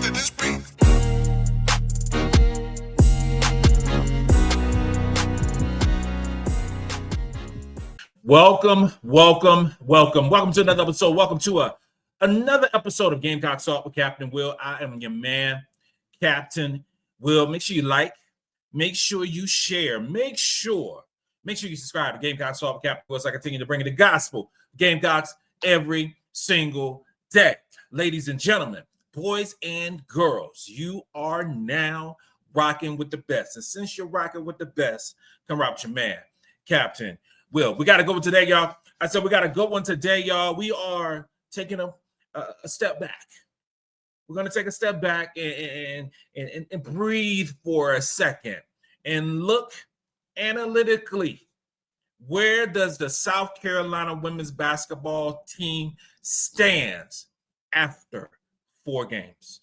to this beat. Welcome to another episode. Welcome to another episode of Gamecocks Talk with Captain Will. I am your man, Captain Will. Make sure you like, make sure you share, make sure you subscribe to Gamecocks Talk with Captain Will so I continue to bring you the gospel Gamecocks every single day. Ladies and gentlemen, boys and girls, you are now rocking with the best. And since you're rocking with the best, come rock with your man, Captain Will. We got to go today, y'all. I said we got a good one today, y'all. We are taking a step back. We're going to take a step back and breathe for a second and look analytically. Where does the South Carolina women's basketball team stands after 4 games?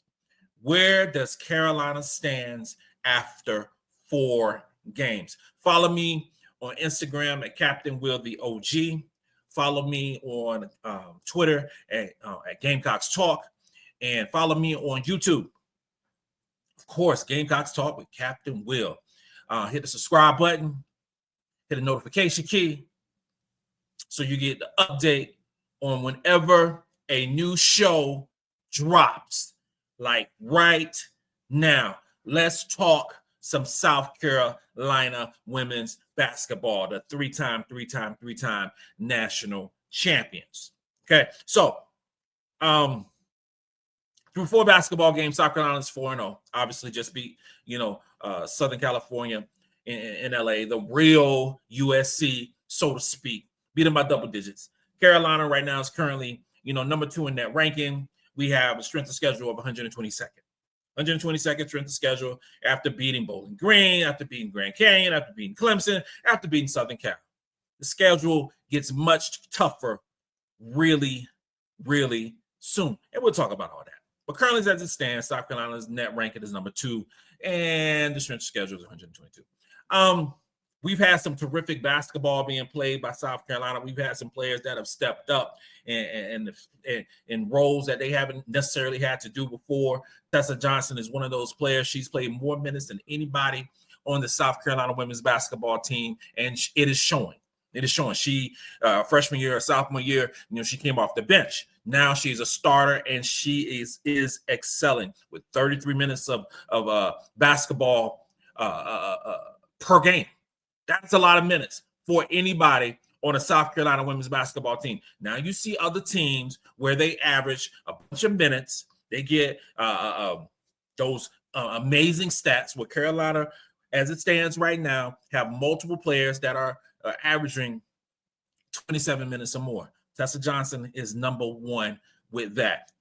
Where does Carolina stands after 4 games? Follow me on Instagram at Captain Will the OG. Follow me on Twitter at Gamecocks Talk, and follow me on YouTube. Of course, Gamecocks Talk with Captain Will. Hit the subscribe button, hit the notification key, so you get the update on whenever a new show drops. Like right now, let's talk some South Carolina women's basketball, the three-time national champions. Okay, so through 4 basketball games, South Carolina's 4-0. Obviously, just beat Southern California in LA, the real USC, so to speak. Beat them by double digits. Carolina right now is currently number 2 in that ranking. We have a strength of schedule of 122nd. 122nd strength of schedule after beating Bowling Green, after beating Grand Canyon, after beating Clemson, after beating Southern Cal. The schedule gets much tougher really, really soon. And we'll talk about all that. But currently, as it stands, South Carolina's net ranking is number 2, and the strength of schedule is 122. We've had some terrific basketball being played by South Carolina. We've had some players that have stepped up in roles that they haven't necessarily had to do before. Tessa Johnson is one of those players. She's played more minutes than anybody on the South Carolina women's basketball team, and it is showing. It is showing. She, freshman year or sophomore year, she came off the bench. Now she's a starter, and she is excelling with 33 minutes of basketball per game. That's a lot of minutes for anybody on a South Carolina women's basketball team. Now you see other teams where they average a bunch of minutes. They get those amazing stats. Where Carolina, as it stands right now, have multiple players that are averaging 27 minutes or more. Tessa Johnson is number 1 with that.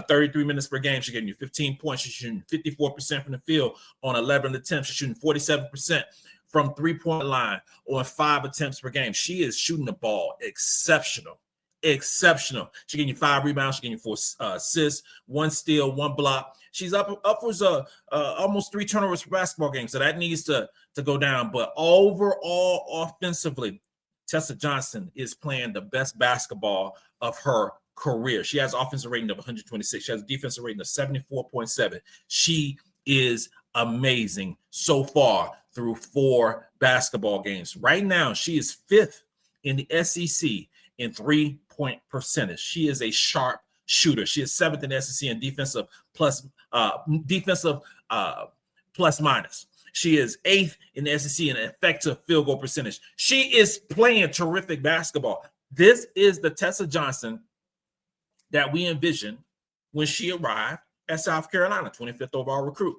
33 minutes per game. She's getting you 15 points. She's shooting 54% from the field on 11 attempts. She's shooting 47% from three-point line on 5 attempts per game. She is shooting the ball exceptional. She's getting you 5 rebounds. She's getting you 4 assists, 1 steal, 1 block. She's upwards of almost 3 turnovers per basketball game. So that needs to go down. But overall, offensively, Tessa Johnson is playing the best basketball of her career. She has an offensive rating of 126. She has a defensive rating of 74.7. She is amazing so far through 4 basketball games. Right now, she is 5th in the SEC in 3-point percentage. She is a sharp shooter. She is 7th in the SEC in defensive plus minus. She is 8th in the SEC in effective field goal percentage. She is playing terrific basketball. This is the Tessa Johnson that we envisioned when she arrived at South Carolina, 25th overall recruit.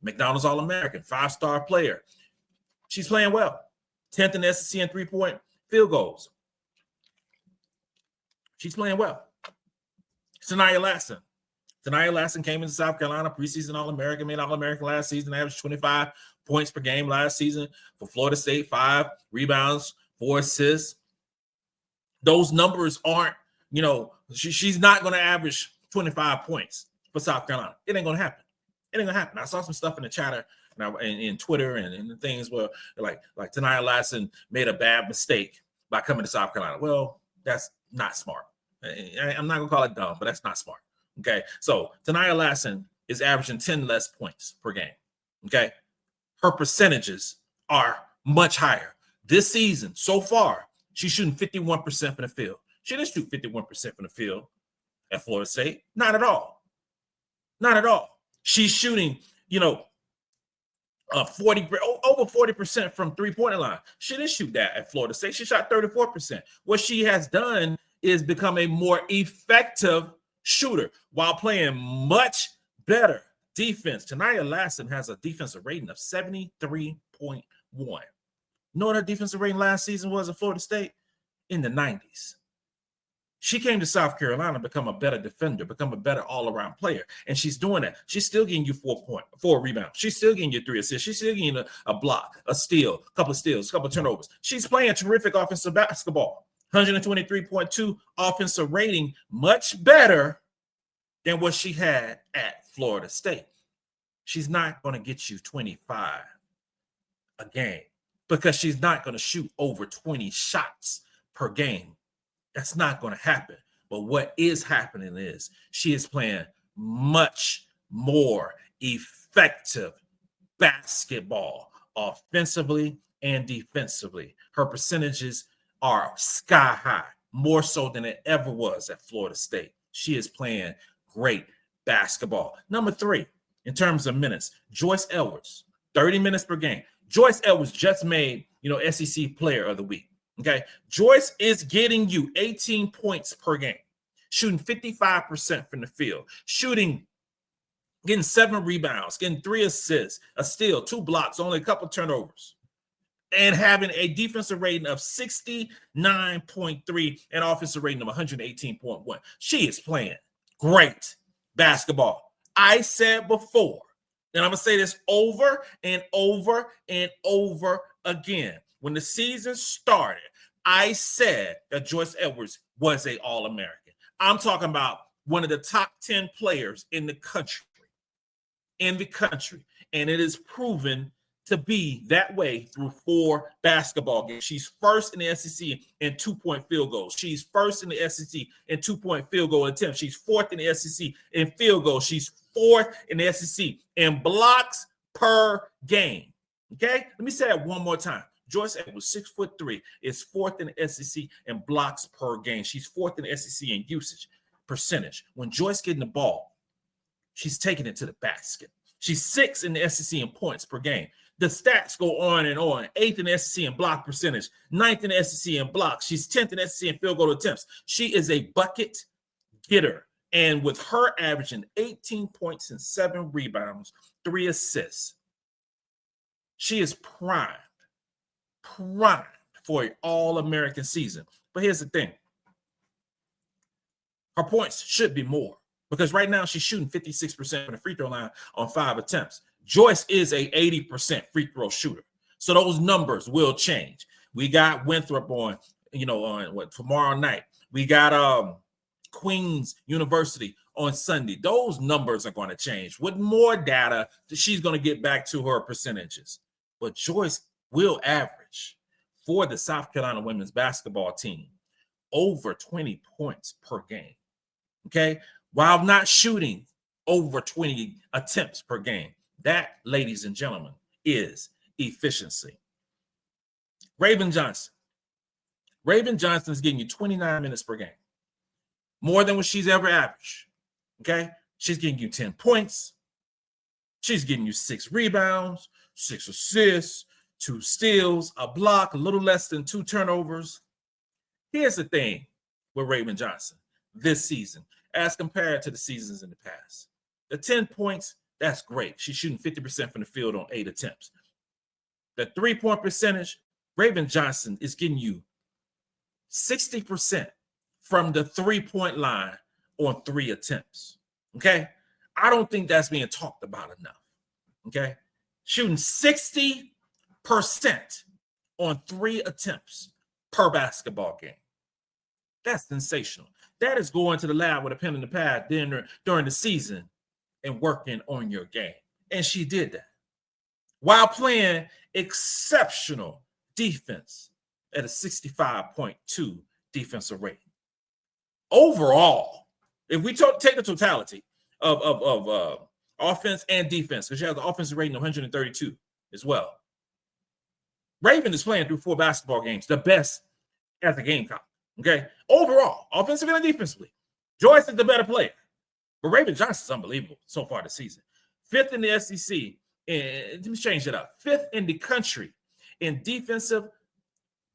McDonald's All-American, 5-star player. She's playing well. 10th in the SEC in 3-point field goals. She's playing well. Sanaya Lasson. Sanaya Lasson came into South Carolina, preseason All-American, made All-American last season, averaged 25 points per game last season for Florida State, 5 rebounds, 4 assists. Those numbers aren't, she's not going to average 25 points for South Carolina. It ain't going to happen. I saw some stuff in the chatter in Twitter and the things where like Sanaya Lasson made a bad mistake by coming to South Carolina. Well, that's not smart. I'm not going to call it dumb, but that's not smart. Okay, so Sanaya Lasson is averaging 10 less points per game. Okay. Her percentages are much higher. This season, so far, she's shooting 51% from the field. She didn't shoot 51% from the field at Florida State. Not at all. Not at all. She's shooting, over 40% from three-point line. She didn't shoot that at Florida State. She shot 34%. What she has done is become a more effective shooter while playing much better defense. Tanaya Lasson has a defensive rating of 73.1. You know what her defensive rating last season was at Florida State? In the 90s. She came to South Carolina to become a better defender, become a better all-around player, and she's doing that. She's still getting you 4 rebounds. She's still getting you 3 assists. She's still getting you a block, a steal, a couple of steals, a couple of turnovers. She's playing terrific offensive basketball. 123.2 offensive rating, much better than what she had at Florida State. She's not going to get you 25 a game because she's not going to shoot over 20 shots per game. That's not going to happen. But what is happening is she is playing much more effective basketball, offensively and defensively. Her percentages are sky high, more so than it ever was at Florida State. She is playing great basketball. Number 3, in terms of minutes, Joyce Edwards, 30 minutes per game. Joyce Edwards just made, SEC Player of the Week. Okay, Joyce is getting you 18 points per game, shooting 55% from the field, getting 7 rebounds, getting 3 assists, a steal, 2 blocks, only a couple turnovers, and having a defensive rating of 69.3 and offensive rating of 118.1. She is playing great basketball. I said before, and I'm going to say this over and over and over again. When the season started, I said that Joyce Edwards was an All-American. I'm talking about one of the top 10 players in the country. And it is proven to be that way through 4 basketball games. She's first in the SEC in 2-point field goals. She's first in the SEC in 2-point field goal attempts. She's 4th in the SEC in field goals. She's 4th in the SEC in blocks per game. Okay? Let me say that one more time. Joyce Edwards, 6'3", is 4th in the SEC in blocks per game. She's 4th in the SEC in usage percentage. When Joyce getting the ball, she's taking it to the basket. She's 6th in the SEC in points per game. The stats go on and on. 8th in the SEC in block percentage. 9th in the SEC in blocks. She's 10th in the SEC in field goal attempts. She is a bucket getter. And with her averaging 18 points and 7 rebounds, 3 assists, she is primed for an All-American season. But here's the thing. Her points should be more because right now she's shooting 56% from the free throw line on 5 attempts. Joyce is a 80% free throw shooter. So those numbers will change. We got Winthrop on tomorrow night. We got Queens University on Sunday. Those numbers are going to change. With more data, she's going to get back to her percentages. But Joyce will average for the South Carolina women's basketball team over 20 points per game, okay? While not shooting over 20 attempts per game. That, ladies and gentlemen, is efficiency. Raven Johnson. Raven Johnson is getting you 29 minutes per game, more than what she's ever averaged, okay? She's getting you 10 points. She's getting you 6 rebounds, 6 assists, 2 steals, a block, a little less than 2 turnovers. Here's the thing with Raven Johnson this season as compared to the seasons in the past. The 10 points, that's great. She's shooting 50% from the field on 8 attempts. The 3-point percentage, Raven Johnson is getting you 60% from the 3-point line on 3 attempts. Okay? I don't think that's being talked about enough. Okay? Shooting 60% on 3 attempts per basketball game. That's sensational. That is going to the lab with a pen and a pad during the season and working on your game. And she did that while playing exceptional defense at a 65.2 defensive rating. Overall, if we take the totality of offense and defense, because she has the offensive rating of 132 as well. Raven is playing through 4 basketball games, the best as a Gamecock. Okay, overall, offensively and defensively, Joyce is the better player, but Raven Johnson's unbelievable so far this season. 5th in the SEC, and let me change it up. 5th in the country in defensive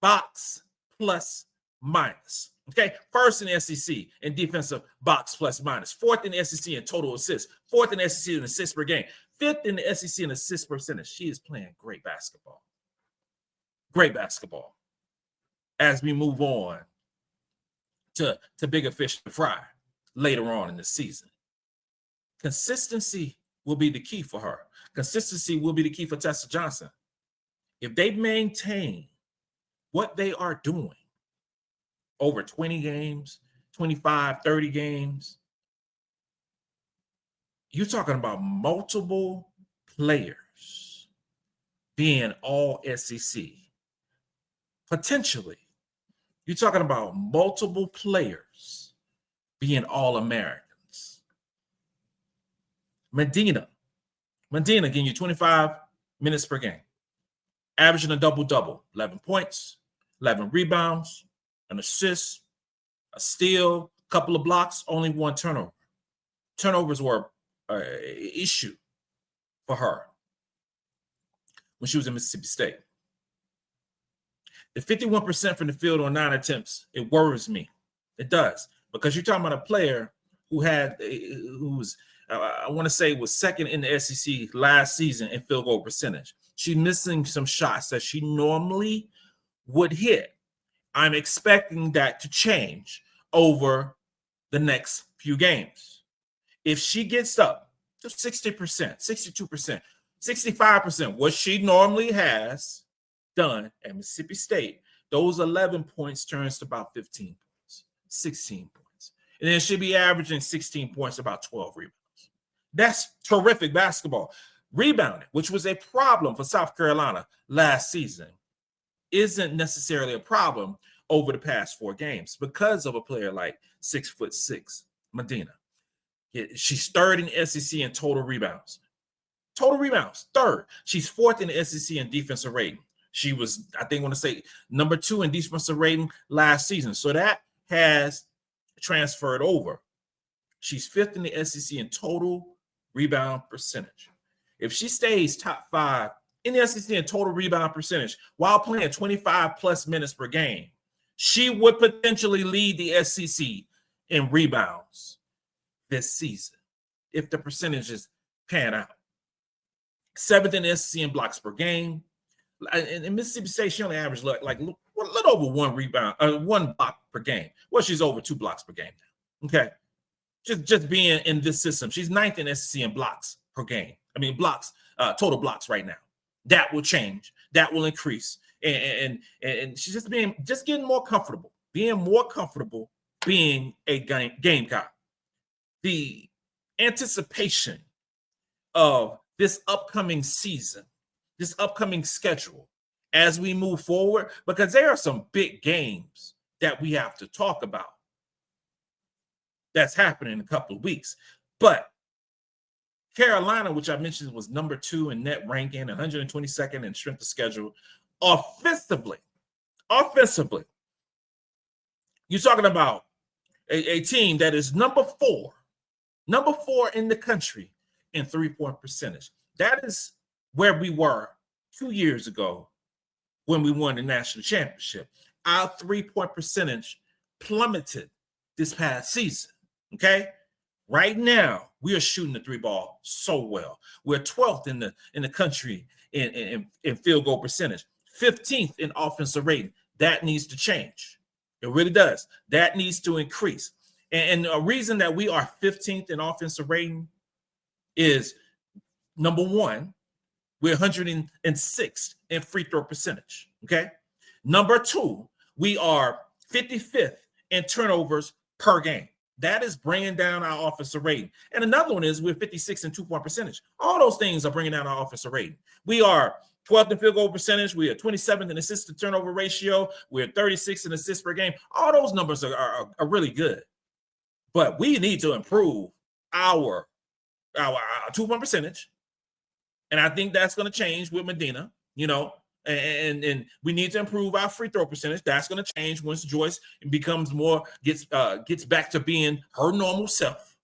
box plus minus. Okay, 1st in the SEC in defensive box plus minus. 4th in the SEC in total assists. 4th in the SEC in assists per game. 5th in the SEC in assist percentage. She is playing great basketball. Great basketball. As we move on to bigger fish to fry later on in the season. Consistency will be the key for her. Consistency will be the key for Tessa Johnson. If they maintain what they are doing over 20 games, 25, 30 games, you're talking about multiple players being all SEC. Potentially, you're talking about multiple players being all Americans. Medina getting you 25 minutes per game, averaging a double-double, 11 points, 11 rebounds, an assist, a steal, a couple of blocks, only 1 turnover. Turnovers were an issue for her when she was in Mississippi State. The 51% from the field on 9 attempts, it worries me. It does, because you're talking about a player who's I want to say was 2nd in the SEC last season in field goal percentage. She's missing some shots that she normally would hit. I'm expecting that to change over the next few games. If she gets up to 60%, 62%, 65%, what she normally has done at Mississippi State, those 11 points turns to about 15 points, 16 points. And then she'll be averaging 16 points, about 12 rebounds. That's terrific basketball. Rebounding, which was a problem for South Carolina last season, isn't necessarily a problem over the past 4 games because of a player like 6'6" Madina. She's 3rd in the SEC in total rebounds. Total rebounds, 3rd. She's 4th in the SEC in defensive rating. She was, I think, want to say number 2 in defensive rating last season. So that has transferred over. She's 5th in the SEC in total rebound percentage. If she stays top 5 in the SEC in total rebound percentage while playing 25 plus minutes per game, she would potentially lead the SEC in rebounds this season if the percentages pan out. 7th in the SEC in blocks per game. In Mississippi State, she only averaged like a little over 1 block per game. Well, she's over 2 blocks per game now. Okay. Just being in this system. She's 9th in SEC in blocks per game. I mean, blocks, total blocks right now. That will change. That will increase. And she's just getting more comfortable, being a Gamecock. The anticipation of this upcoming season, this upcoming schedule as we move forward, because there are some big games that we have to talk about that's happening in a couple of weeks. But Carolina, which I mentioned was number 2 in net ranking, 122nd in strength of schedule, offensively, you're talking about a team that is number 4 in the country in 3-point percentage. That is where we were 2 years ago when we won the national championship. Our 3-point percentage plummeted this past season. Okay, right now we are shooting the 3 ball so well. We're 12th in the country in field goal percentage, 15th in offensive rating. That needs to change. It really does. That needs to increase. And a reason that we are 15th in offensive rating is, number 1, we're 106th in free throw percentage. Okay, number 2, we are 55th in turnovers per game. That is bringing down our offensive rating. And another one is we're 56 in 2-point percentage. All those things are bringing down our offensive rating. We are 12th in field goal percentage. We are 27th in assist to turnover ratio. We're 36th in assists per game. All those numbers are really good. But we need to improve our our 2-point percentage. And I think that's going to change with Medina, and we need to improve our free throw percentage. That's going to change once Joyce becomes gets back to being her normal self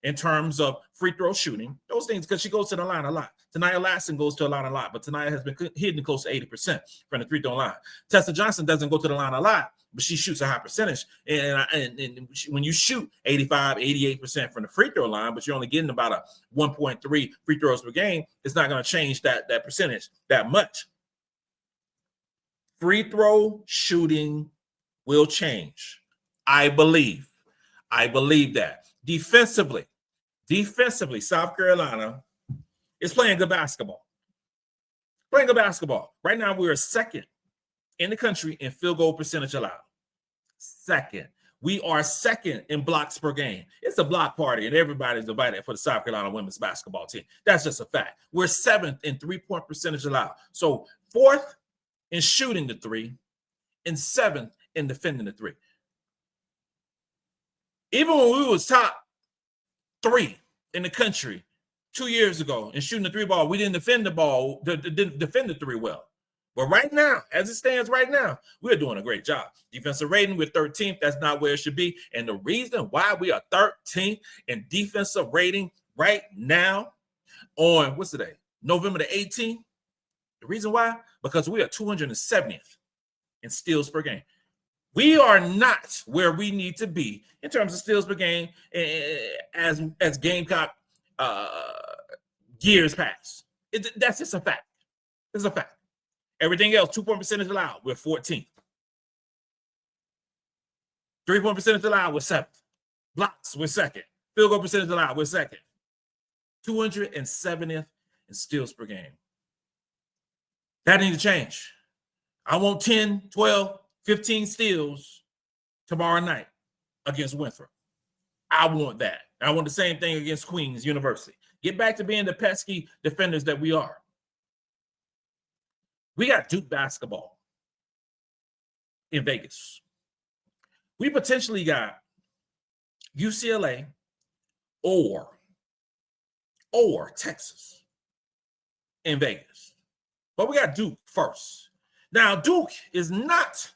in terms of free throw shooting. Those things, because she goes to the line a lot. Tania Latson goes to the line a lot, but Tania has been hitting close to 80% from the free throw line. Tessa Johnson doesn't go to the line a lot, but she shoots a high percentage. And when you shoot 85, 88% from the free throw line, but you're only getting about a 1.3 free throws per game, it's not going to change that percentage that much. Free throw shooting will change. I believe that. Defensively, South Carolina is playing good basketball. Right now, we are second in the country in field goal percentage allowed. Second. We are second in blocks per game. It's a block party, and everybody's invited for the South Carolina women's basketball team. That's just a fact. We're seventh in three-point percentage allowed. So fourth in shooting the three, and seventh in defending the three. Even when we was top 3 in the country 2 years ago in shooting the 3 ball, we didn't defend the 3 well. But right now, as it stands right now, we're doing a great job. Defensive rating, we're 13th. That's not where it should be. And the reason why we are 13th in defensive rating right now on, what's today? November the 18th. The reason why? Because we are 270th in steals per game. We are not where we need to be in terms of steals per game as Gamecock years pass. That's just a fact. It's a fact. Everything else, 2-point percentage allowed, we're 14th. 3-point percentage allowed, we're 7th. Blocks, we're 2nd. Field goal percentage allowed, we're 2nd. 270th in steals per game. That needs to change. I want 10, 12, 15 steals tomorrow night against Winthrop. I want that. I want the same thing against Queens University. Get back to being the pesky defenders that we are. We got Duke basketball in Vegas. We potentially got UCLA or Texas in Vegas. But we got Duke first. Now, Duke is not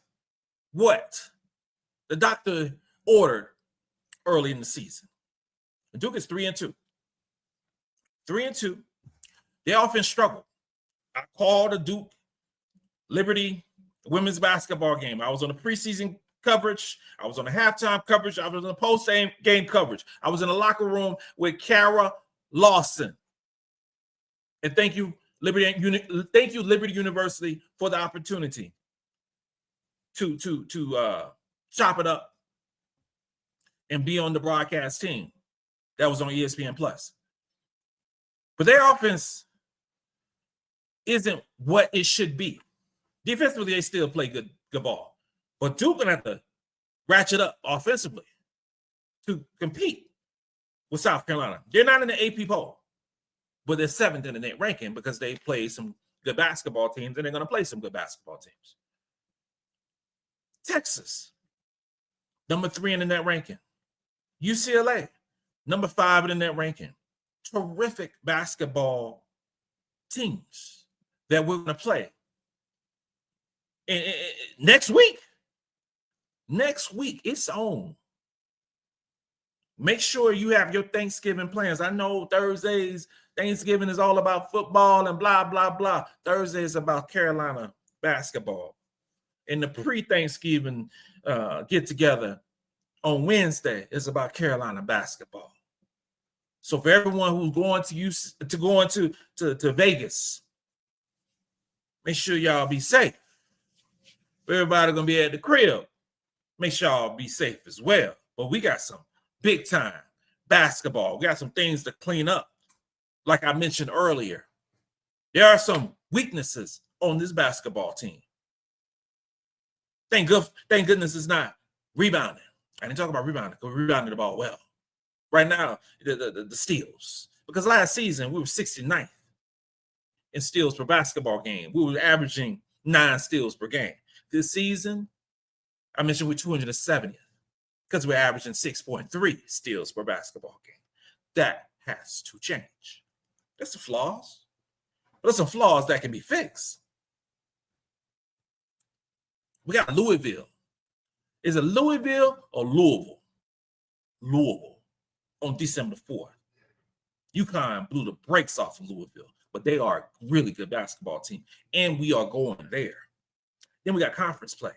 what the doctor ordered early in the season. Duke is 3-2. 3-2. They often struggle. I called the Duke Liberty women's basketball game. I was on the preseason coverage. I was on the halftime coverage. I was on the post-game coverage. I was in the locker room with Kara Lasson. And thank you, Liberty University, for the opportunity to chop it up and be on the broadcast team that was on ESPN Plus. But their offense isn't what it should be. Defensively, they still play good ball. But Duke going to have to ratchet up offensively to compete with South Carolina. They're not in the AP poll, but they're 7th in the net ranking because they play some good basketball teams, and they're going to play some good basketball teams. Texas, number 3 in the net ranking. UCLA, number 5 in the net ranking. Terrific basketball teams that we're going to play. And next week, it's on. Make sure you have your Thanksgiving plans. I know Thanksgiving is all about football and blah, blah, blah. Thursday is about Carolina basketball. And the pre-Thanksgiving get-together on Wednesday is about Carolina basketball. So for everyone who's going to Vegas, make sure y'all be safe. For everybody going to be at the crib, make sure y'all be safe as well. But we got some big-time basketball. We got some things to clean up. Like I mentioned earlier, there are some weaknesses on this basketball team. Thank goodness it's not rebounding. I didn't talk about rebounding because we rebounded the ball well. Right now, the steals. Because last season, we were 69th in steals per basketball game. We were averaging 9 steals per game. This season, I mentioned we're 270th because we're averaging 6.3 steals per basketball game. That has to change. There's some flaws, but there's some flaws that can be fixed. We got Louisville. Is it Louisville or Louisville? Louisville on December 4th. UConn blew the brakes off of Louisville, but they are a really good basketball team, and we are going there. Then we got conference play.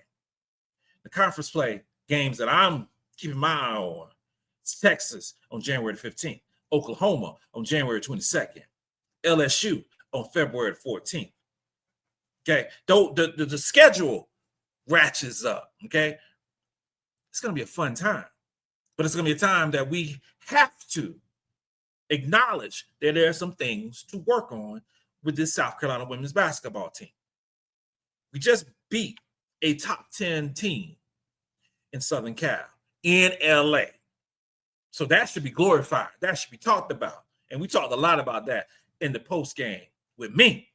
The conference play games that I'm keeping my eye on. It's Texas on January 15th, Oklahoma on January 22nd, LSU on February 14th. Okay, the schedule ratchets up. Okay, it's going to be a fun time, but it's going to be a time that we have to acknowledge that there are some things to work on with this South Carolina women's basketball team. We just beat a top 10 team in Southern Cal, in LA. So that should be glorified. That should be talked about. And we talked a lot about that in the post game with me.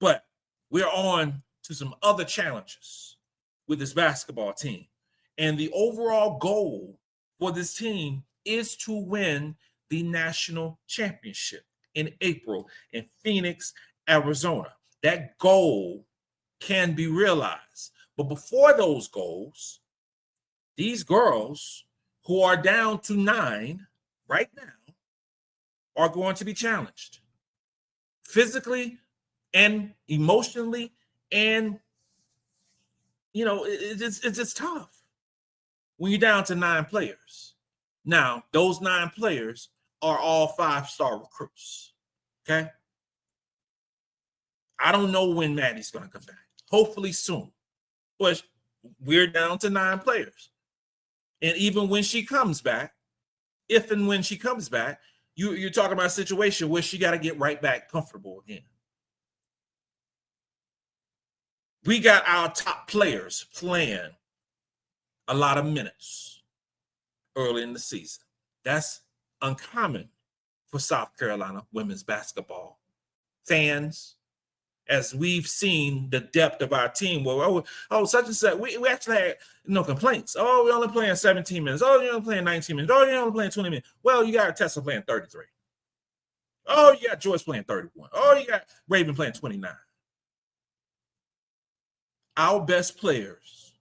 But we're on to some other challenges with this basketball team. And the overall goal for this team is to win the national championship in April in Phoenix, Arizona. That goal can be realized. But before those goals, these girls who are down to 9 right now are going to be challenged physically and emotionally. And, you know, it's just tough when you're down to 9 players. Now, those 9 players are all 5-star recruits. Okay. I don't know when Maddy's going to come back. Hopefully soon. But we're down to 9 players. And even when she comes back, if and when she comes back, you're talking about a situation where she got to get right back comfortable again. We got our top players playing a lot of minutes early in the season. That's uncommon for South Carolina women's basketball fans, as we've seen the depth of our team. Well, such and such, we actually had no complaints. Oh, we're only playing 17 minutes. Oh, you're only playing 19 minutes. Oh, you're only playing 20 minutes. Well, you got Tessa playing 33. Oh, you got Joyce playing 31. Oh, you got Raven playing 29. Our best players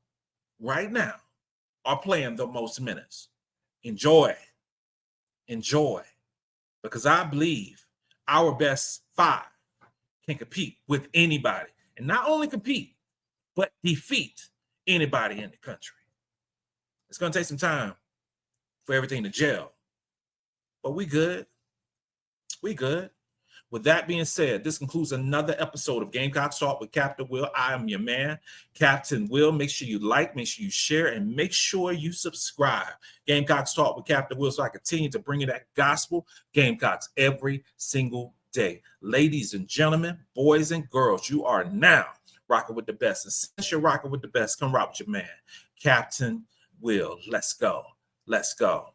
right now are playing the most minutes. Enjoy, because I believe our best 5 can compete with anybody, and not only compete, but defeat anybody in the country. It's going to take some time for everything to gel, but we good. We good. With that being said, this concludes another episode of Gamecocks Talk with Captain Will. I am your man, Captain Will. Make sure you like, make sure you share, and make sure you subscribe. Gamecocks Talk with Captain Will, so I continue to bring you that gospel Gamecocks every single day. Ladies and gentlemen, boys and girls, you are now rocking with the best. And since you're rocking with the best, come rock with your man, Captain Will. Let's go. Let's go.